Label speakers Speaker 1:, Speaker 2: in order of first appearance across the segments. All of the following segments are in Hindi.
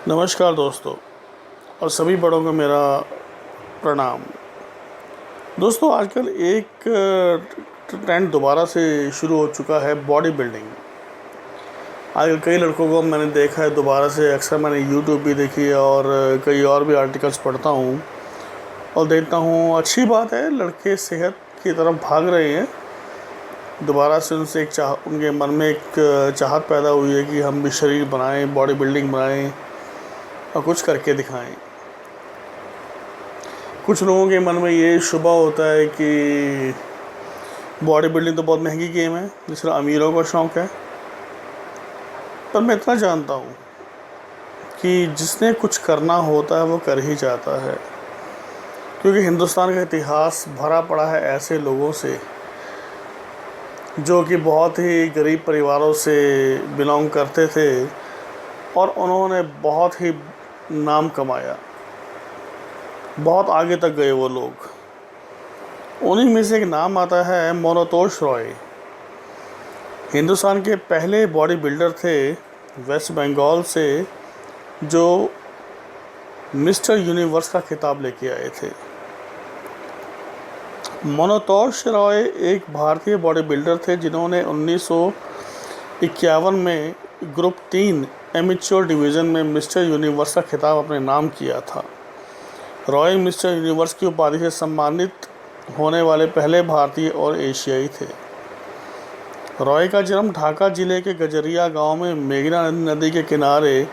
Speaker 1: नमस्कार दोस्तों, और सभी बड़ों को मेरा प्रणाम। दोस्तों, आजकल एक ट्रेंड दोबारा से शुरू हो चुका है, बॉडी बिल्डिंग। आजकल कई लड़कों को मैंने देखा है दोबारा से। अक्सर मैंने यूट्यूब भी देखी है और कई और भी आर्टिकल्स पढ़ता हूँ और देखता हूँ। अच्छी बात है, लड़के सेहत की तरफ भाग रहे हैं। दोबारा से उनसे उनके मन में एक चाहत पैदा हुई है कि हम भी शरीर बनाएं, बॉडी बिल्डिंग बनाएं और कुछ करके दिखाएं। कुछ लोगों के मन में ये शुबा होता है कि बॉडी बिल्डिंग तो बहुत महंगी गेम है, जिसका अमीरों का शौक़ है। पर मैं इतना जानता हूँ कि जिसने कुछ करना होता है वो कर ही जाता है, क्योंकि हिंदुस्तान का इतिहास भरा पड़ा है ऐसे लोगों से जो कि बहुत ही गरीब परिवारों से बिलोंग करते थे और उन्होंने बहुत ही नाम कमाया, बहुत आगे तक गए वो लोग। उन्हीं में से एक नाम आता है मनोतोष रॉय। हिंदुस्तान के पहले बॉडी बिल्डर थे वेस्ट बंगाल से, जो मिस्टर यूनिवर्स का खिताब लेके आए थे। मनोतोष रॉय एक भारतीय बॉडी बिल्डर थे जिन्होंने 1951 में ग्रुप 3 एमेच्योर डिवीज़न में मिस्टर यूनिवर्स का खिताब अपने नाम किया था। रॉय मिस्टर यूनिवर्स की उपाधि से सम्मानित होने वाले पहले भारतीय और एशियाई थे। रॉय का जन्म ढाका ज़िले के गजरिया गांव में मेघना नदी के किनारे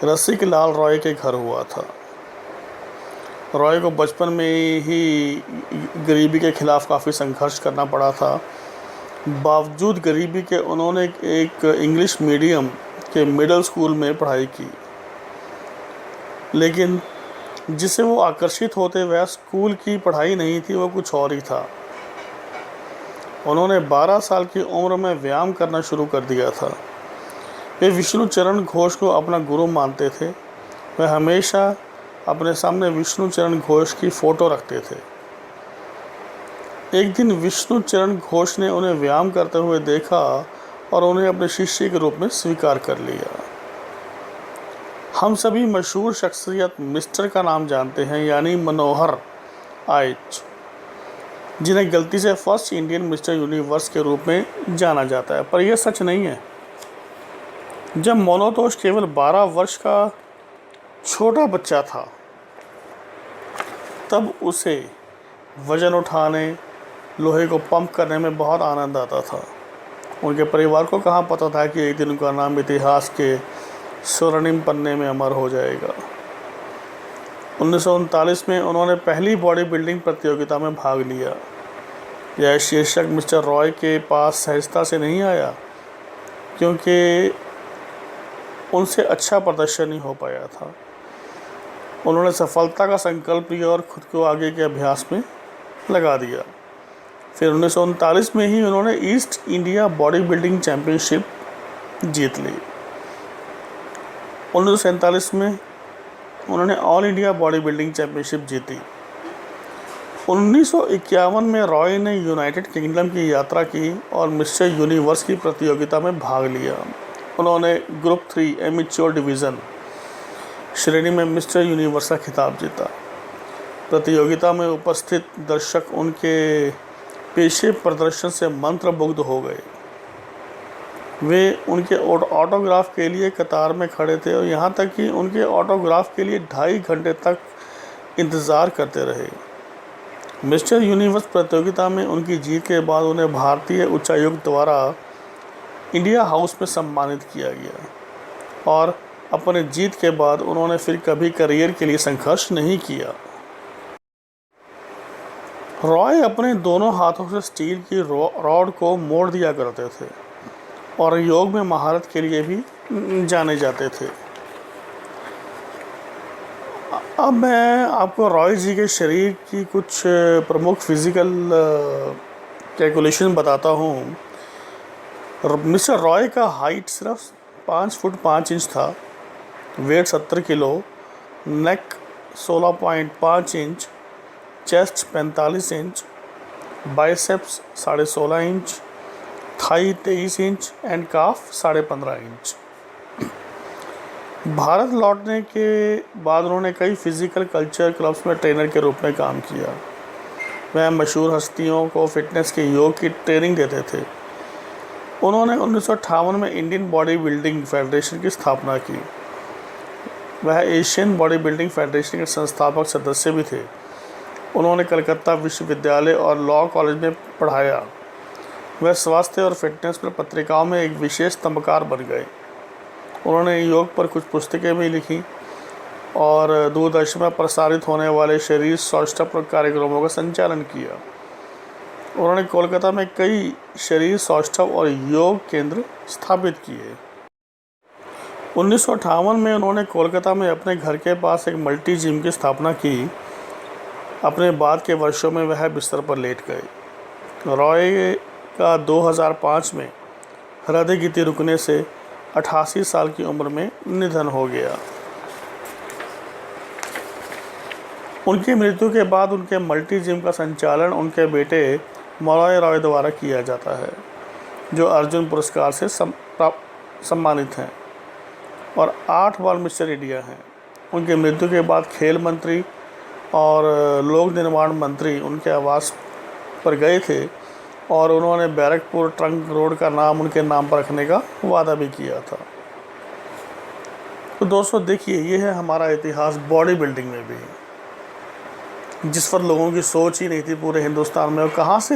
Speaker 1: रसिक लाल रॉय के घर हुआ था। रॉय को बचपन में ही गरीबी के खिलाफ काफ़ी संघर्ष करना पड़ा था। बावजूद गरीबी के उन्होंने एक इंग्लिश मीडियम के मिडिल स्कूल में पढ़ाई की, लेकिन जिसे वो आकर्षित होते वह स्कूल की पढ़ाई नहीं थी, वो कुछ और ही था। उन्होंने 12 साल की उम्र में व्यायाम करना शुरू कर दिया था। वे विष्णु चरण घोष को अपना गुरु मानते थे। वह हमेशा अपने सामने विष्णु चरण घोष की फ़ोटो रखते थे। एक दिन विष्णु चरण घोष ने उन्हें व्यायाम करते हुए देखा और उन्हें अपने शिष्य के रूप में स्वीकार कर लिया। हम सभी मशहूर शख्सियत मिस्टर का नाम जानते हैं, यानी मनोहर आइच, जिन्हें गलती से फर्स्ट इंडियन मिस्टर यूनिवर्स के रूप में जाना जाता है। पर यह सच नहीं है। जब मनोतोष केवल 12 वर्ष का छोटा बच्चा था, तब उसे वज़न उठाने, लोहे को पंप करने में बहुत आनंद आता था। उनके परिवार को कहाँ पता था कि एक दिन उनका नाम इतिहास के स्वर्णिम पन्ने में अमर हो जाएगा। 1939 में उन्होंने पहली बॉडी बिल्डिंग प्रतियोगिता में भाग लिया। यह शीर्षक मिस्टर रॉय के पास सहजता से नहीं आया, क्योंकि उनसे अच्छा प्रदर्शन नहीं हो पाया था। उन्होंने सफलता का संकल्प लिया और खुद को आगे के अभ्यास में लगा दिया। फिर 1939 में ही उन्होंने east India body building championship जीत ली। 1947 में उन्होंने all India body building championship जीती। 1951 में रॉय ने यूनाइटेड किंगडम की यात्रा की और मिस्टर यूनिवर्स की प्रतियोगिता में भाग लिया। उन्होंने ग्रुप 3 एमेच्योर डिवीज़न श्रेणी में मिस्टर यूनिवर्स का खिताब जीता। प्रतियोगिता में उपस्थित दर्शक उनके पेशे प्रदर्शन से मंत्रमुग्ध हो गए। वे उनके ऑटोग्राफ के लिए कतार में खड़े थे और यहाँ तक कि उनके ऑटोग्राफ के लिए 2.5 घंटे तक इंतज़ार करते रहे। मिस्टर यूनिवर्स प्रतियोगिता में उनकी जीत के बाद उन्हें भारतीय उच्चायुक्त द्वारा इंडिया हाउस में सम्मानित किया गया और अपने जीत के बाद उन्होंने फिर कभी करियर के लिए संघर्ष नहीं किया। रॉय अपने दोनों हाथों से स्टील की रॉड को मोड़ दिया करते थे और योग में महारत के लिए भी जाने जाते थे। अब मैं आपको रॉय जी के शरीर की कुछ प्रमुख फिज़िकल कैलकुलेशन बताता हूँ। मिस्टर रॉय का हाइट सिर्फ 5 फुट 5 इंच था, weight 70 kilo, neck 16.5 inch, chest 45 inch, biceps 16.5 inch, thigh 23 inch and calf 15.5 inch. Bharat लौटने के बाद उन्होंने कई फिजिकल कल्चर क्लब्स में ट्रेनर के रूप में काम किया। वह मशहूर हस्तियों को फिटनेस के योग की ट्रेनिंग देते थे। उन्होंने 1958 में इंडियन बॉडी बिल्डिंग फेडरेशन की स्थापना की। वह एशियन बॉडी बिल्डिंग फेडरेशन के संस्थापक सदस्य भी थे। उन्होंने कलकत्ता विश्वविद्यालय और लॉ कॉलेज में पढ़ाया। वह स्वास्थ्य और फिटनेस पर पत्रिकाओं में एक विशेष स्तंभकार बन गए। उन्होंने योग पर कुछ पुस्तकें भी लिखी और दूरदर्शन में प्रसारित होने वाले शरीर सौष्ठव कार्यक्रमों का संचालन किया। उन्होंने कोलकाता में कई शरीर सौष्ठव और योग केंद्र स्थापित किए। 1958 में उन्होंने कोलकाता में अपने घर के पास एक मल्टी जिम की स्थापना की। अपने बाद के वर्षों में वह बिस्तर पर लेट गए। रॉय का 2005 में हृदय गति रुकने से 88 साल की उम्र में निधन हो गया। उनकी मृत्यु के बाद उनके मल्टी जिम का संचालन उनके बेटे मॉलॉय रॉय द्वारा किया जाता है, जो अर्जुन पुरस्कार से सम्मानित हैं और 8 बार मिस्टर इंडिया हैं। उनकी मृत्यु के बाद खेल मंत्री और लोक निर्माण मंत्री उनके आवास पर गए थे और उन्होंने बैरकपुर ट्रंक रोड का नाम उनके नाम पर रखने का वादा भी किया था। तो दोस्तों देखिए, ये है हमारा इतिहास बॉडी बिल्डिंग में भी, जिस पर लोगों की सोच ही नहीं थी पूरे हिंदुस्तान में। और कहाँ से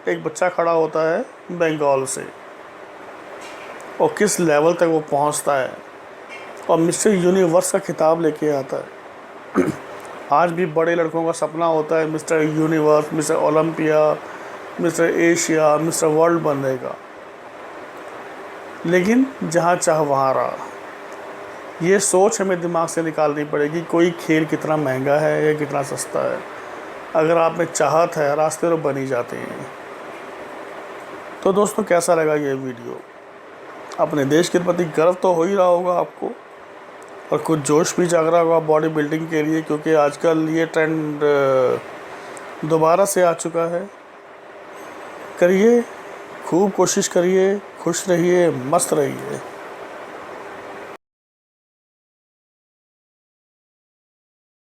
Speaker 1: एक बच्चा खड़ा होता है, बंगाल से, और किस लेवल तक वो पहुंचता है और मिस्टर यूनिवर्स का खिताब लेके आता है। आज भी बड़े लड़कों का सपना होता है mister universe, mister Olympia, mister Asia, mister world बनने का, लेकिन जहाँ चाह वहाँ रहा। ये सोच हमें दिमाग से निकालनी पड़ेगी। कोई खेल कितना महंगा है या कितना सस्ता है, अगर आप में चाहत है रास्ते तो बन ही जाते हैं। तो दोस्तों कैसा लगा ये वीडियो? अपने देश के प्रति गर्व तो हो ही रहा होगा आपको, और कुछ जोश भी जाग रहा होगा बॉडी बिल्डिंग के लिए, क्योंकि आजकल ये ट्रेंड दोबारा से आ चुका है। करिए, खूब कोशिश करिए, खुश रहिए, मस्त रहिए।